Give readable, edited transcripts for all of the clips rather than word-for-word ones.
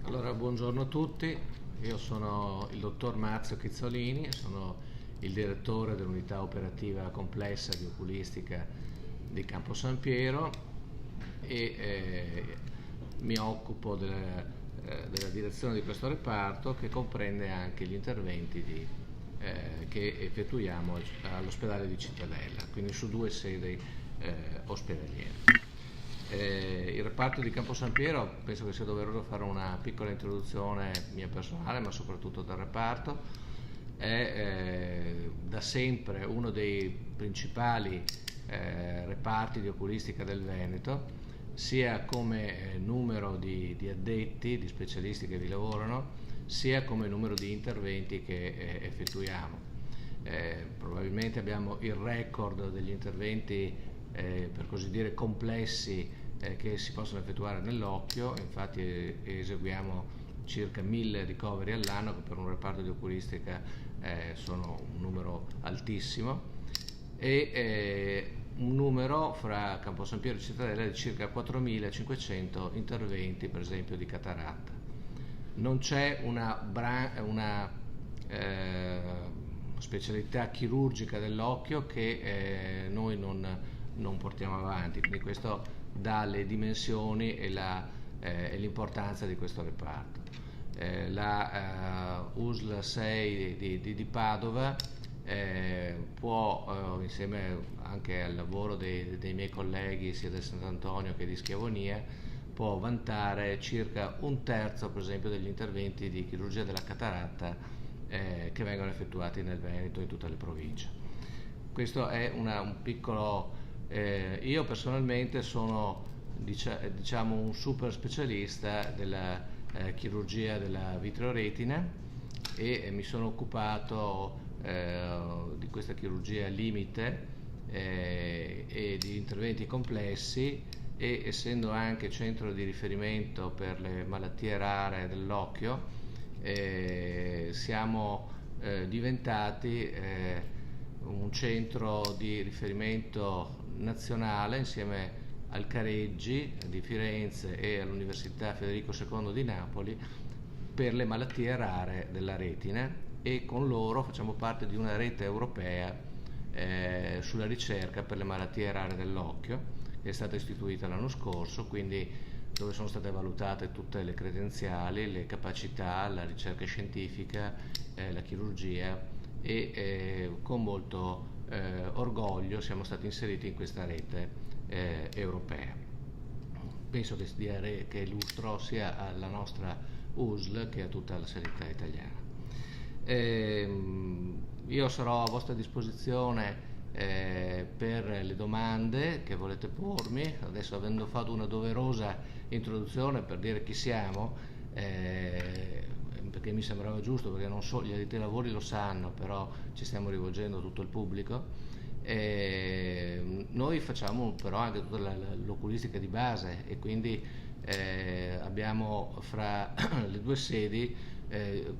Allora, buongiorno a tutti, io sono il dottor Marzio Chizzolini, sono il direttore dell'unità operativa complessa di oculistica di Campo San Piero e mi occupo della direzione di questo reparto che comprende anche gli interventi che effettuiamo all'ospedale di Cittadella, quindi su due sedi ospedaliere. Il reparto di Campo San Piero penso che sia doveroso fare una piccola introduzione mia personale, ma soprattutto del reparto. È da sempre uno dei principali reparti di oculistica del Veneto, sia come numero di addetti, di specialisti che vi lavorano, sia come numero di interventi che effettuiamo. Probabilmente abbiamo il record degli interventi per così dire complessi che si possono effettuare nell'occhio, infatti eseguiamo circa 1000 ricoveri all'anno, che per un reparto di oculistica sono un numero altissimo, e un numero fra Campo San Piero e Cittadella di circa 4500 interventi, per esempio di cataratta. Non c'è una specialità chirurgica dell'occhio che noi non portiamo avanti, quindi questo dà le dimensioni e l'importanza di questo reparto. La USL 6 di Padova può, insieme anche al lavoro dei miei colleghi sia del Sant'Antonio che di Schiavonia, può vantare circa un terzo, per esempio, degli interventi di chirurgia della cataratta che vengono effettuati nel Veneto e in tutte le province. Questo è un piccolo. Io personalmente sono diciamo un super specialista della chirurgia della vitreoretina e mi sono occupato di questa chirurgia limite e di interventi complessi, e essendo anche centro di riferimento per le malattie rare dell'occhio siamo diventati un centro di riferimento nazionale insieme al Careggi di Firenze e all'Università Federico II di Napoli per le malattie rare della retina, e con loro facciamo parte di una rete europea sulla ricerca per le malattie rare dell'occhio, che è stata istituita l'anno scorso, quindi dove sono state valutate tutte le credenziali, le capacità, la ricerca scientifica, la chirurgia, e con molto orgoglio siamo stati inseriti in questa rete europea. Penso che illustro sia alla nostra USL che a tutta la sanità italiana. Io sarò a vostra disposizione per le domande che volete pormi. Adesso, avendo fatto una doverosa introduzione per dire chi siamo, perché mi sembrava giusto, perché non so, gli addetti ai lavori lo sanno, però ci stiamo rivolgendo a tutto il pubblico. Noi facciamo però anche tutta l'oculistica di base, e quindi abbiamo fra le due sedi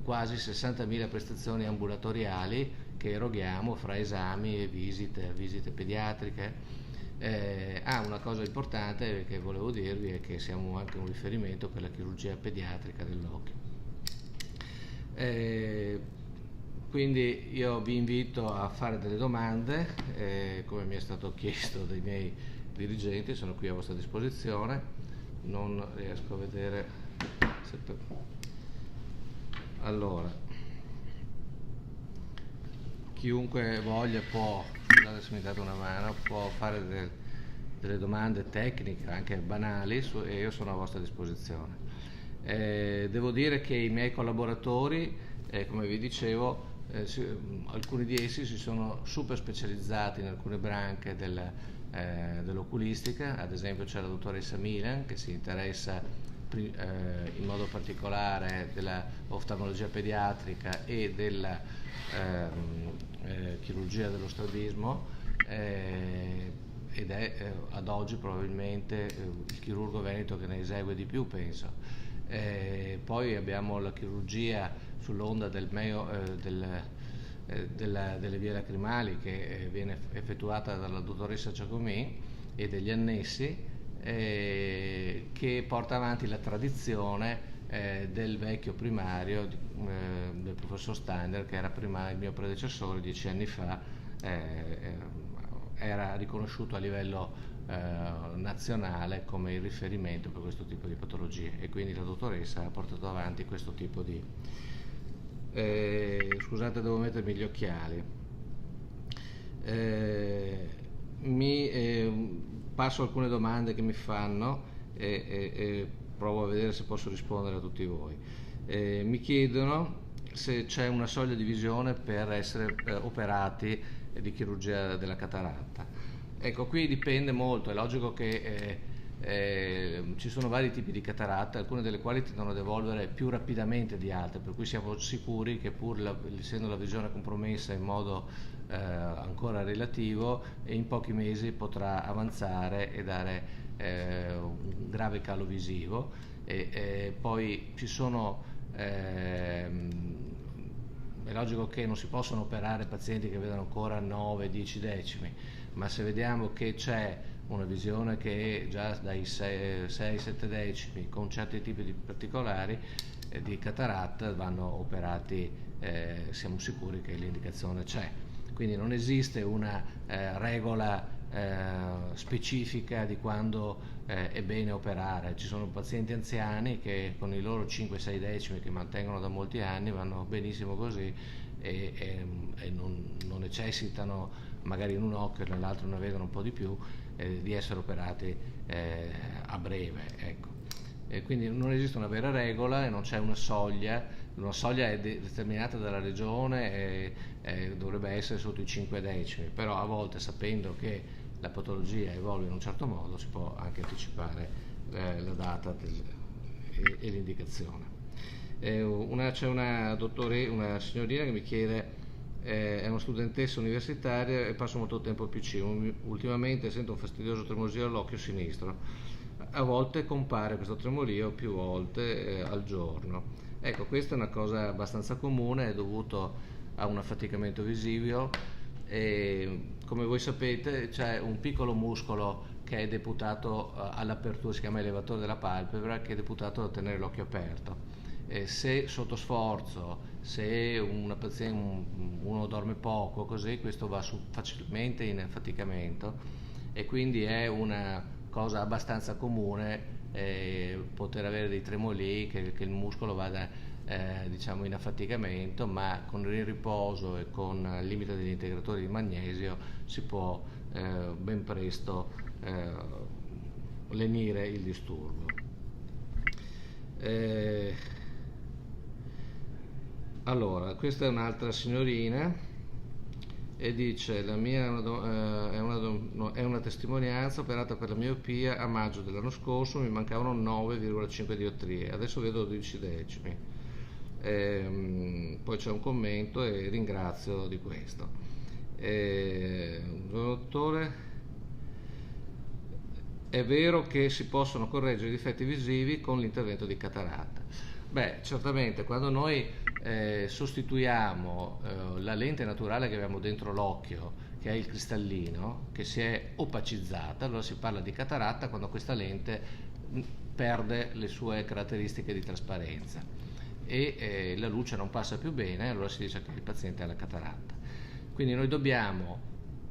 quasi 60.000 prestazioni ambulatoriali che eroghiamo fra esami e visite pediatriche. Una cosa importante che volevo dirvi è che siamo anche un riferimento per la chirurgia pediatrica dell'occhio. Quindi io vi invito a fare delle domande, come mi è stato chiesto dai miei dirigenti, sono qui a vostra disposizione. Non riesco a vedere allora, chiunque voglia può, scusate se mi date una mano, può fare delle domande tecniche, anche banali, e io sono a vostra disposizione. Devo dire che i miei collaboratori, come vi dicevo, alcuni di essi si sono super specializzati in alcune branche dell'oculistica. Ad esempio c'è la dottoressa Milan, che si interessa in modo particolare della oftalmologia pediatrica e della chirurgia dello strabismo, ed è ad oggi probabilmente il chirurgo veneto che ne esegue di più, penso. Poi abbiamo la chirurgia sull'onda delle vie lacrimali, che viene effettuata dalla dottoressa Giacomì e degli annessi, che porta avanti la tradizione del vecchio primario del professor Steiner, che era prima il mio predecessore 10 anni fa, era riconosciuto a livello nazionale come il riferimento per questo tipo di patologie, e quindi la dottoressa ha portato avanti questo tipo di... scusate, devo mettermi gli occhiali. Passo alcune domande che mi fanno e provo a vedere se posso rispondere a tutti voi. Mi chiedono se c'è una soglia di visione per essere operati di chirurgia della cataratta. Ecco, qui dipende molto, è logico che ci sono vari tipi di cataratta, alcune delle quali tendono ad evolvere più rapidamente di altre, per cui siamo sicuri che pur essendo la visione compromessa in modo ancora relativo, in pochi mesi potrà avanzare e dare un grave calo visivo. Poi ci sono è logico che non si possono operare pazienti che vedono ancora 9-10 decimi, ma se vediamo che c'è una visione che è già dai 6-7 decimi con certi tipi di particolari di cataratta vanno operati, siamo sicuri che l'indicazione c'è. Quindi non esiste una regola specifica di quando è bene operare. Ci sono pazienti anziani che con i loro 5-6 decimi che mantengono da molti anni vanno benissimo così e non necessitano, magari in un occhio e nell'altro ne vedono un po' di più, di essere operati a breve, ecco. E quindi non esiste una vera regola e non c'è una soglia è determinata dalla regione e dovrebbe essere sotto i 5 decimi, però a volte, sapendo che la patologia evolve in un certo modo, si può anche anticipare la data e l'indicazione. C'è una signorina che mi chiede, è una studentessa universitaria e passo molto tempo al PC, ultimamente sento un fastidioso tremolio all'occhio sinistro, a volte compare questo tremolio più volte al giorno. Ecco, questa è una cosa abbastanza comune, è dovuto a un affaticamento visivo e, come voi sapete, c'è un piccolo muscolo che è deputato all'apertura, si chiama elevatore della palpebra, che è deputato a tenere l'occhio aperto. Se sotto sforzo, se uno dorme poco, così, questo va facilmente in affaticamento, e quindi è una cosa abbastanza comune poter avere dei tremoli, che il muscolo vada diciamo in affaticamento, ma con il riposo e con il limite degli integratori di magnesio si può ben presto lenire il disturbo. Allora, questa è un'altra signorina e dice: la mia è una testimonianza, operata per la miopia a maggio dell'anno scorso, mi mancavano 9,5 diottrie, adesso vedo 12 decimi. Poi c'è un commento e ringrazio di questo. Dottore, è vero che si possono correggere i difetti visivi con l'intervento di cataratta? Beh, certamente, quando noi sostituiamo la lente naturale che abbiamo dentro l'occhio, che è il cristallino, che si è opacizzata, allora si parla di cataratta quando questa lente perde le sue caratteristiche di trasparenza e la luce non passa più bene, allora si dice che il paziente ha la cataratta. Quindi noi dobbiamo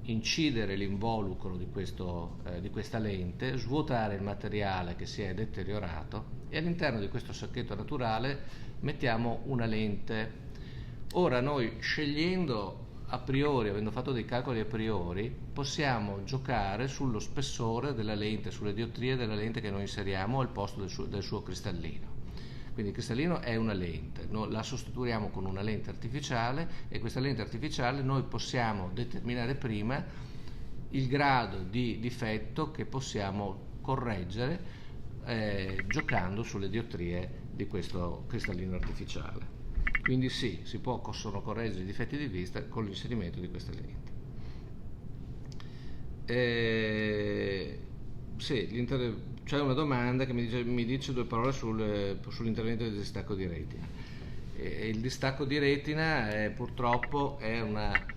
incidere l'involucro di questa lente, svuotare il materiale che si è deteriorato e all'interno di questo sacchetto naturale mettiamo una lente. Ora noi, scegliendo a priori, avendo fatto dei calcoli a priori, possiamo giocare sullo spessore della lente, sulle diottrie della lente che noi inseriamo al posto del suo cristallino. Quindi il cristallino è una lente, la sostituiamo con una lente artificiale e questa lente artificiale noi possiamo determinare prima il grado di difetto che possiamo correggere giocando sulle diottrie di questo cristallino artificiale. Quindi sì, si possono correggere i difetti di vista con l'inserimento di queste lenti. Sì, c'è una domanda che mi dice due parole sull'intervento del distacco di retina. Il distacco di retina purtroppo è una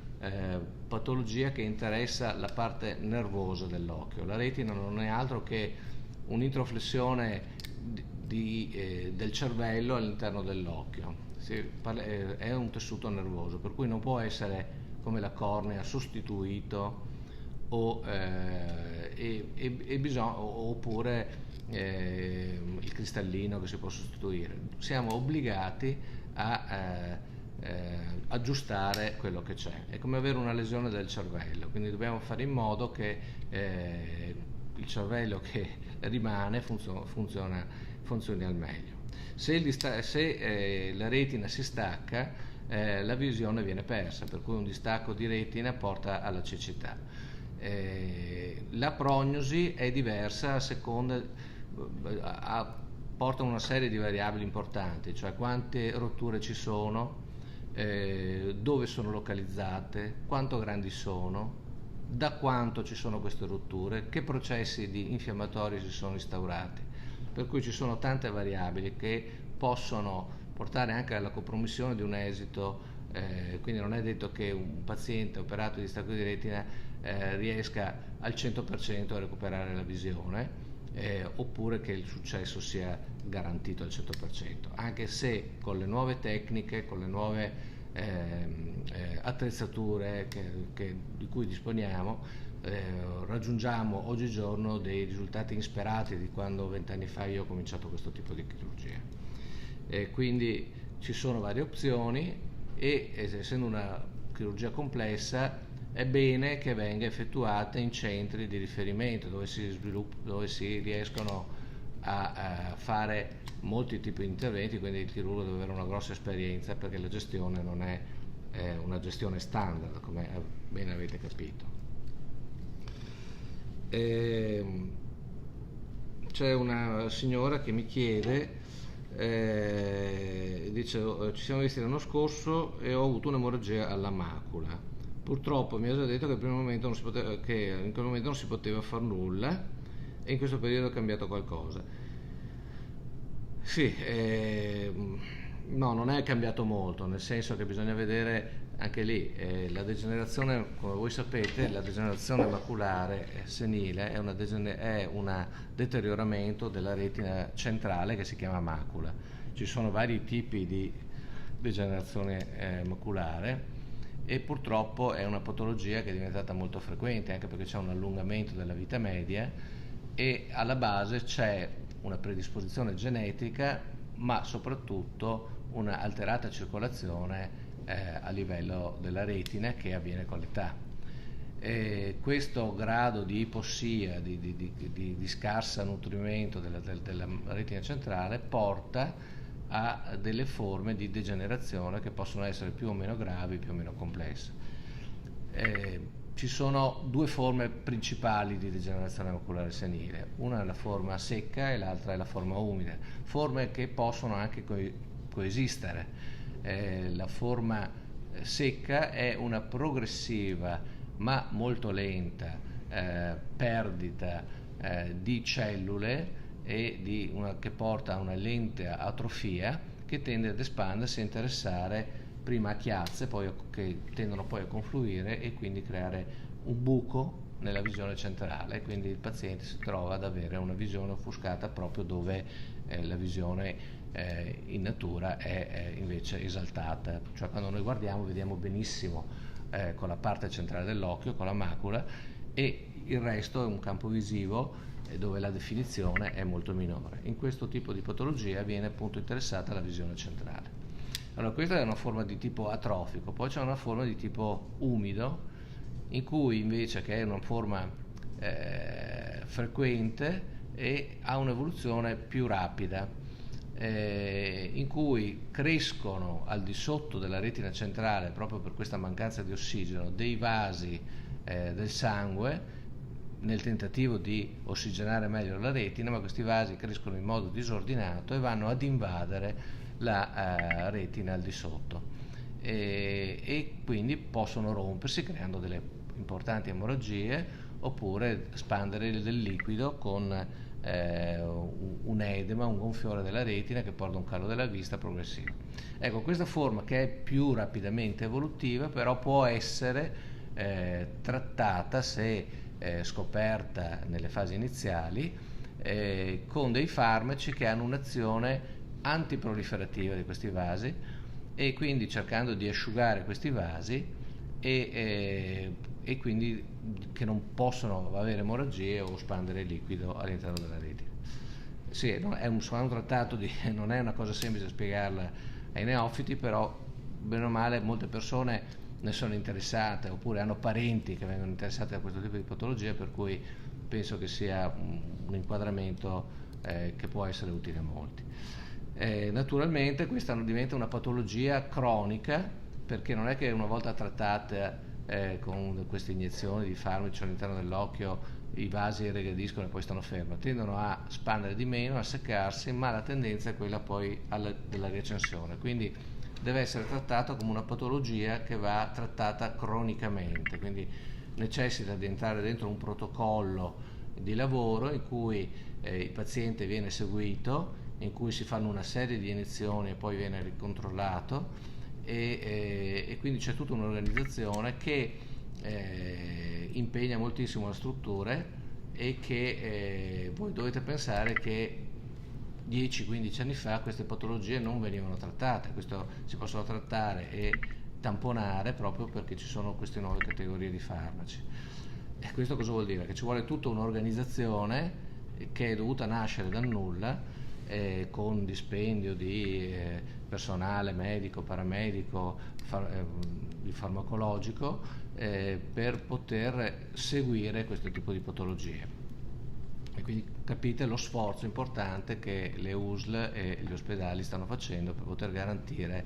patologia che interessa la parte nervosa dell'occhio. La retina non è altro che un'introflessione del cervello all'interno dell'occhio. È un tessuto nervoso, per cui non può essere come la cornea sostituito oppure il cristallino che si può sostituire. Siamo obbligati a aggiustare quello che c'è. È come avere una lesione del cervello, quindi dobbiamo fare in modo che il cervello che rimane funzioni al meglio. Se la retina si stacca, la visione viene persa, per cui un distacco di retina porta alla cecità. La prognosi è diversa a seconda, porta una serie di variabili importanti, cioè quante rotture ci sono, dove sono localizzate, quanto grandi sono, da quanto ci sono queste rotture, che processi di infiammatori si sono instaurati. Per cui ci sono tante variabili che possono portare anche alla compromissione di un esito, quindi non è detto che un paziente operato di distacco di retina riesca al 100% a recuperare la visione, oppure che il successo sia garantito al 100%, anche se con le nuove tecniche, con le nuove attrezzature di cui disponiamo, raggiungiamo oggigiorno dei risultati insperati di quando 20 anni fa io ho cominciato questo tipo di chirurgia. Quindi ci sono varie opzioni e essendo una chirurgia complessa è bene che venga effettuata in centri di riferimento dove si riescono a fare molti tipi di interventi, quindi il chirurgo deve avere una grossa esperienza, perché la gestione non è una gestione standard, come bene avete capito. C'è una signora che mi chiede, dice: ci siamo visti l'anno scorso e ho avuto un'emorragia alla macula. Purtroppo mi ha già detto che in quel momento non si poteva far nulla e in questo periodo è cambiato qualcosa. Sì, no, non è cambiato molto, nel senso che bisogna vedere anche lì la degenerazione, come voi sapete, la degenerazione maculare senile è un deterioramento della retina centrale che si chiama macula. Ci sono vari tipi di degenerazione maculare e purtroppo è una patologia che è diventata molto frequente, anche perché c'è un allungamento della vita media e alla base c'è una predisposizione genetica, ma soprattutto una alterata circolazione a livello della retina che avviene con l'età. Questo grado di ipossia, di scarso nutrimento della retina centrale porta a delle forme di degenerazione che possono essere più o meno gravi, più o meno complesse. Ci sono due forme principali di degenerazione maculare senile, una è la forma secca e l'altra è la forma umida, forme che possono anche coesistere. La forma secca è una progressiva ma molto lenta perdita di cellule e che porta a una lenta atrofia che tende ad espandersi e interessare prima a chiazze che tendono poi a confluire e quindi creare un buco nella visione centrale, quindi il paziente si trova ad avere una visione offuscata proprio dove la visione in natura è invece esaltata, cioè quando noi guardiamo vediamo benissimo con la parte centrale dell'occhio, con la macula, e il resto è un campo visivo dove la definizione è molto minore. In questo tipo di patologia viene appunto interessata la visione centrale. Allora, questa è una forma di tipo atrofico, poi c'è una forma di tipo umido, in cui invece, che è una forma frequente e ha un'evoluzione più rapida, in cui crescono al di sotto della retina centrale, proprio per questa mancanza di ossigeno, dei vasi del sangue nel tentativo di ossigenare meglio la retina, ma questi vasi crescono in modo disordinato e vanno ad invadere la retina al di sotto e quindi possono rompersi creando delle importanti emorragie oppure spandere del liquido con un edema, un gonfiore della retina che porta a un calo della vista progressivo. Ecco, questa forma, che è più rapidamente evolutiva, però può essere trattata, se scoperta nelle fasi iniziali, con dei farmaci che hanno un'azione antiproliferativa di questi vasi, e quindi cercando di asciugare questi vasi e quindi che non possono avere emorragie o spandere liquido all'interno della retina. Sì, è un trattato non è una cosa semplice spiegarla ai neofiti, però bene o male molte persone ne sono interessate oppure hanno parenti che vengono interessati da questo tipo di patologia, per cui penso che sia un inquadramento che può essere utile a molti. Naturalmente questa diventa una patologia cronica, perché non è che una volta trattata con queste iniezioni di farmaci all'interno dell'occhio i vasi regrediscono e poi stanno fermi, tendono a spandere di meno, a seccarsi, ma la tendenza è quella poi della recensione, quindi deve essere trattato come una patologia che va trattata cronicamente, quindi necessita di entrare dentro un protocollo di lavoro in cui il paziente viene seguito, in cui si fanno una serie di iniezioni e poi viene ricontrollato, e quindi c'è tutta un'organizzazione che impegna moltissimo le strutture, e che voi dovete pensare che 10-15 anni fa queste patologie non venivano trattate, questo si possono trattare e tamponare proprio perché ci sono queste nuove categorie di farmaci. E questo cosa vuol dire? Che ci vuole tutta un'organizzazione che è dovuta nascere dal nulla, con dispendio di personale medico, paramedico, di farmacologico, per poter seguire questo tipo di patologie. E quindi capite lo sforzo importante che le USL e gli ospedali stanno facendo per poter garantire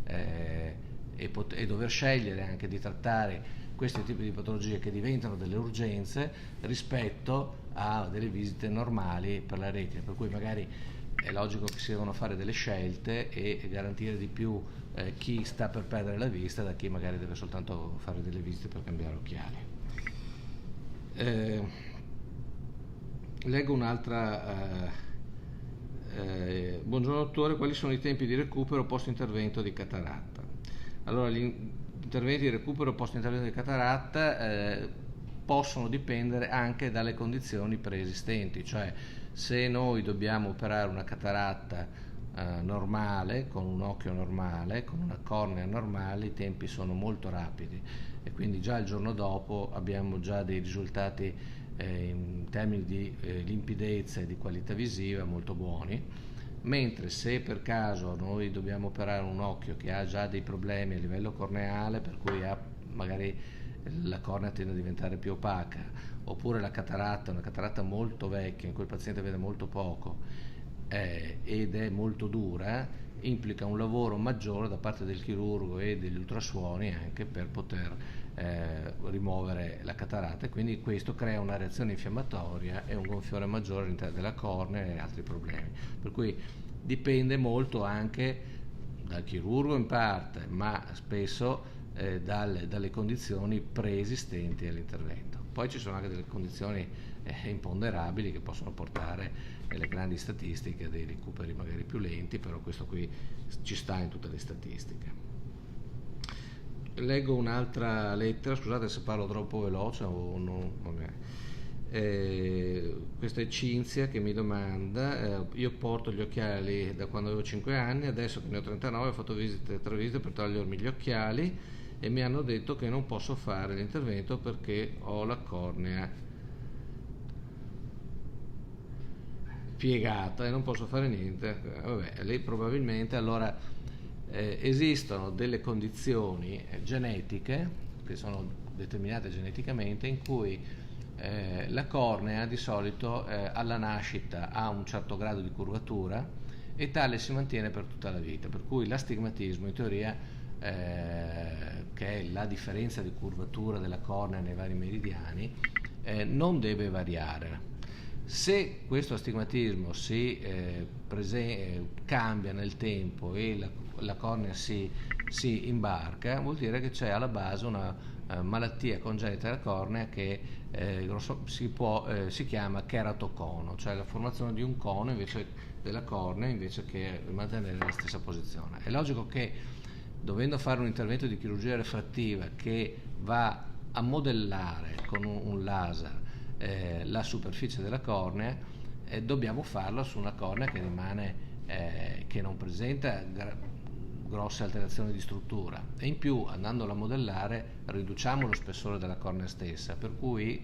e dover scegliere anche di trattare questi tipi di patologie che diventano delle urgenze rispetto a delle visite normali per la retina, per cui magari è logico che si devono fare delle scelte e garantire di più chi sta per perdere la vista da chi magari deve soltanto fare delle visite per cambiare occhiali. Leggo un'altra. Buongiorno dottore, quali sono i tempi di recupero post intervento di cataratta? Allora, gli interventi di recupero post intervento di cataratta possono dipendere anche dalle condizioni preesistenti, cioè se noi dobbiamo operare una cataratta normale, con un occhio normale, con una cornea normale, i tempi sono molto rapidi e quindi già il giorno dopo abbiamo già dei risultati in termini di limpidezza e di qualità visiva molto buoni, mentre se per caso noi dobbiamo operare un occhio che ha già dei problemi a livello corneale, per cui magari la cornea tende a diventare più opaca, oppure la cataratta, una cataratta molto vecchia in cui il paziente vede molto poco ed è molto dura, implica un lavoro maggiore da parte del chirurgo e degli ultrasuoni anche per poter rimuovere la cataratta, e quindi questo crea una reazione infiammatoria e un gonfiore maggiore all'interno della cornea e altri problemi, per cui dipende molto anche dal chirurgo in parte, ma spesso dalle condizioni preesistenti all'intervento. Poi ci sono anche delle condizioni imponderabili che possono portare nelle grandi statistiche a dei recuperi magari più lenti, però questo qui ci sta in tutte le statistiche. Leggo un'altra lettera, scusate se parlo troppo veloce o no, questa è Cinzia che mi domanda: io porto gli occhiali da quando avevo 5 anni, adesso che ne ho 39 ho fatto tre visite per togliermi gli occhiali e mi hanno detto che non posso fare l'intervento perché ho la cornea piegata e non posso fare niente. Vabbè, lei probabilmente allora esistono delle condizioni genetiche che sono determinate geneticamente, in cui la cornea di solito alla nascita ha un certo grado di curvatura e tale si mantiene per tutta la vita, per cui l'astigmatismo in teoria, che è la differenza di curvatura della cornea nei vari meridiani, non deve variare. Se questo astigmatismo cambia nel tempo e la cornea si imbarca, vuol dire che c'è alla base una malattia congenita della cornea che si chiama keratocono, cioè la formazione di un cono invece della cornea, invece che mantenere la stessa posizione. È logico che, dovendo fare un intervento di chirurgia refrattiva che va a modellare con un laser la superficie della cornea, dobbiamo farlo su una cornea che rimane, che non presenta grosse alterazioni di struttura, e in più, andandolo a modellare, riduciamo lo spessore della cornea stessa, per cui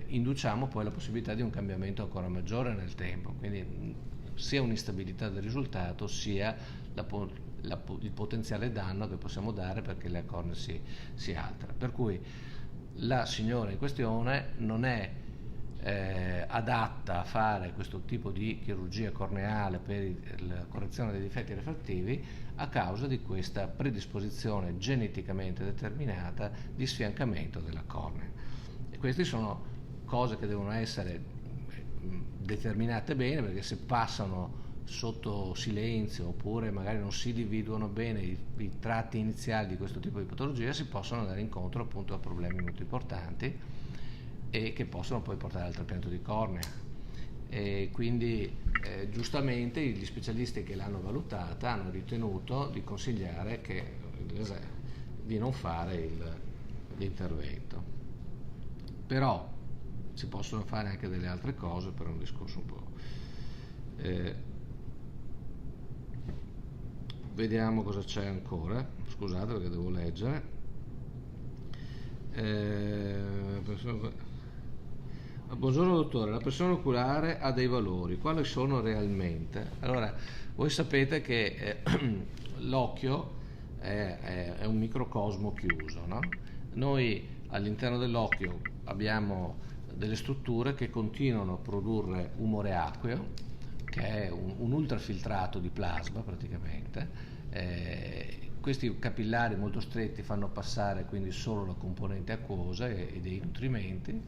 induciamo poi la possibilità di un cambiamento ancora maggiore nel tempo, quindi sia un'instabilità del risultato sia il potenziale danno che possiamo dare perché la cornea si altera. Per cui la signora in questione non è adatta a fare questo tipo di chirurgia corneale per la correzione dei difetti refrattivi a causa di questa predisposizione geneticamente determinata di sfiancamento della cornea. E queste sono cose che devono essere determinate bene, perché se passano sotto silenzio oppure magari non si individuano bene i tratti iniziali di questo tipo di patologia, si possono andare incontro appunto a problemi molto importanti e che possono poi portare al trapianto di cornea. E quindi giustamente gli specialisti che l'hanno valutata hanno ritenuto di consigliare di non fare l'intervento. Però si possono fare anche delle altre cose, per un discorso un po'. Vediamo cosa c'è ancora, scusate perché devo leggere. Buongiorno dottore, la pressione oculare ha dei valori, quali sono realmente? Allora, voi sapete che l'occhio è un microcosmo chiuso, no? Noi all'interno dell'occhio abbiamo delle strutture che continuano a produrre umore acqueo, che è un ultrafiltrato di plasma praticamente. Questi capillari molto stretti fanno passare quindi solo la componente acquosa e dei nutrimenti,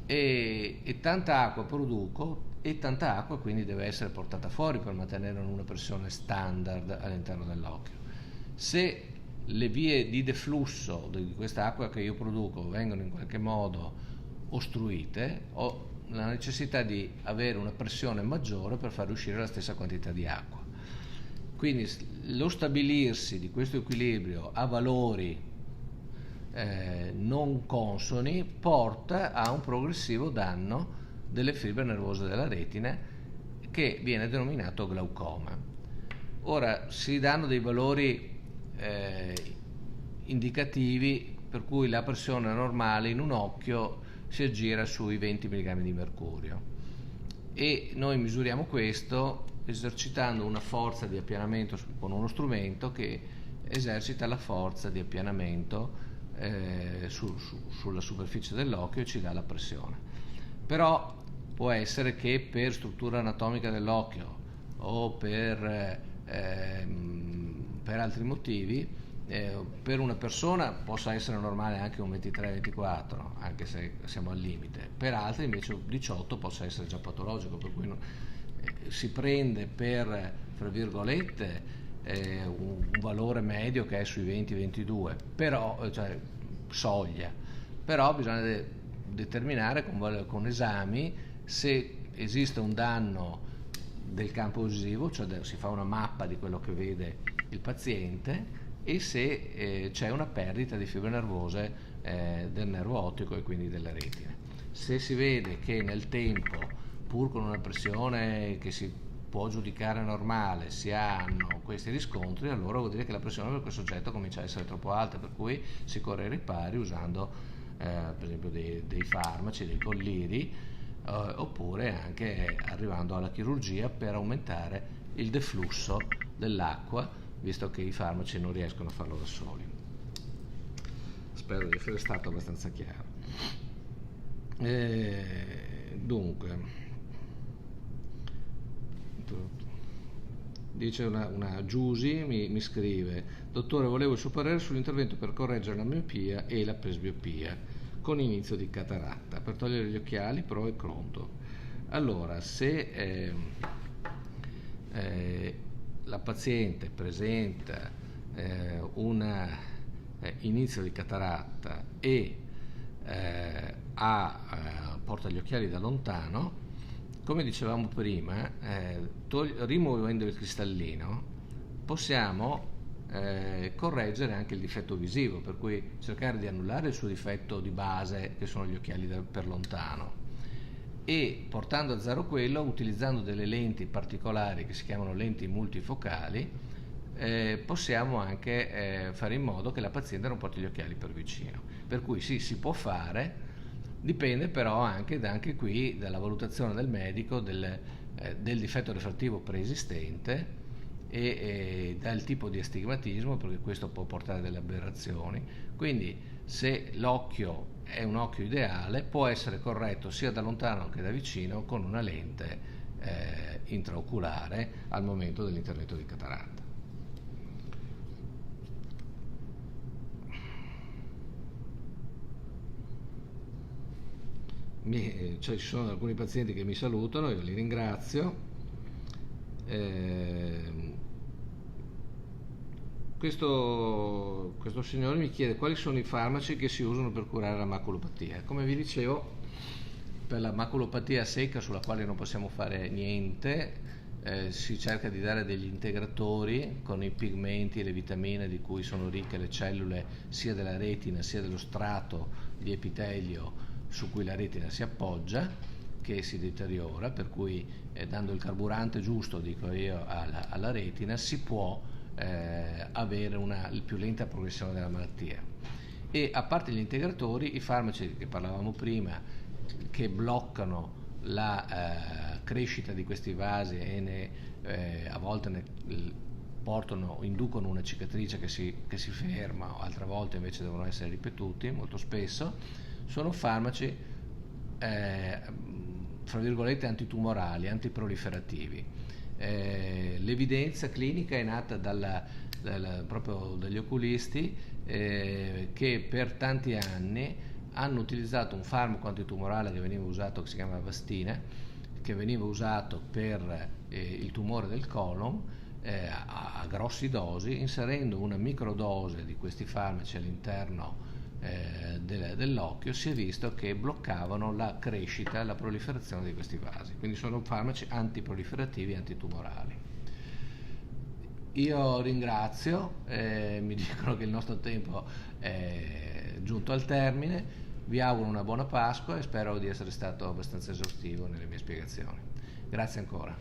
e tanta acqua produco, e tanta acqua quindi deve essere portata fuori per mantenere una pressione standard all'interno dell'occhio. Se le vie di deflusso di questa acqua che io produco vengono in qualche modo ostruite, ho la necessità di avere una pressione maggiore per far uscire la stessa quantità di acqua. Quindi lo stabilirsi di questo equilibrio a valori non consoni porta a un progressivo danno delle fibre nervose della retina, che viene denominato glaucoma. Ora si danno dei valori indicativi per cui la pressione normale in un occhio si aggira sui 20 mg di mercurio, e noi misuriamo questo esercitando una forza di appianamento con uno strumento che esercita la forza di appianamento sulla superficie dell'occhio e ci dà la pressione. Però può essere che per struttura anatomica dell'occhio o per altri motivi, per una persona possa essere normale anche un 23-24, anche se siamo al limite, per altri invece un 18 possa essere già patologico, per cui si prende per, fra virgolette, un valore medio che è sui 20-22, però, cioè soglia, però bisogna determinare con esami se esiste un danno del campo visivo, cioè si fa una mappa di quello che vede il paziente, e se c'è una perdita di fibre nervose del nervo ottico e quindi delle retine. Se si vede che nel tempo, pur con una pressione che si può giudicare normale, si hanno questi riscontri, allora vuol dire che la pressione per quel soggetto comincia a essere troppo alta, per cui si corre ai ripari usando per esempio dei farmaci, dei colliri, oppure anche arrivando alla chirurgia per aumentare il deflusso dell'acqua, visto che i farmaci non riescono a farlo da soli. Spero di essere stato abbastanza chiaro. Dunque, dice una Giusy, mi scrive: dottore, volevo il suo parere sull'intervento per correggere la miopia e la presbiopia con inizio di cataratta, per togliere gli occhiali, pro e contro. Allora, se la paziente presenta un inizio di cataratta e porta gli occhiali da lontano, come dicevamo prima, rimuovendo il cristallino possiamo correggere anche il difetto visivo, per cui cercare di annullare il suo difetto di base, che sono gli occhiali per lontano, e portando a zero quello, utilizzando delle lenti particolari che si chiamano lenti multifocali, possiamo anche fare in modo che la paziente non porti gli occhiali per vicino. Per cui sì, si può fare, dipende però anche qui dalla valutazione del medico del difetto refrattivo preesistente e dal tipo di astigmatismo, perché questo può portare delle aberrazioni. Quindi se l'occhio è un occhio ideale, può essere corretto sia da lontano che da vicino con una lente intraoculare al momento dell'intervento di cataratta. Ci sono alcuni pazienti che mi salutano, io li ringrazio. Questo signore mi chiede quali sono i farmaci che si usano per curare la maculopatia. Come vi dicevo, per la maculopatia secca, sulla quale non possiamo fare niente, si cerca di dare degli integratori con i pigmenti e le vitamine di cui sono ricche le cellule sia della retina sia dello strato di epitelio su cui la retina si appoggia, che si deteriora, per cui dando il carburante giusto, dico io, alla retina si può avere una più lenta progressione della malattia. E a parte gli integratori, i farmaci che parlavamo prima, che bloccano la crescita di questi vasi e a volte inducono una cicatrice che si ferma, o altre volte invece devono essere ripetuti, molto spesso, sono farmaci fra virgolette antitumorali, antiproliferativi. L'evidenza clinica è nata proprio dagli oculisti che per tanti anni hanno utilizzato un farmaco antitumorale che veniva usato, che si chiama Avastin, che veniva usato per il tumore del colon a grossi dosi, inserendo una microdose di questi farmaci all'interno dell'occhio. Si è visto che bloccavano la crescita e la proliferazione di questi vasi, quindi sono farmaci antiproliferativi e antitumorali. Io ringrazio, mi dicono che il nostro tempo è giunto al termine, vi auguro una buona Pasqua e spero di essere stato abbastanza esaustivo nelle mie spiegazioni. Grazie ancora.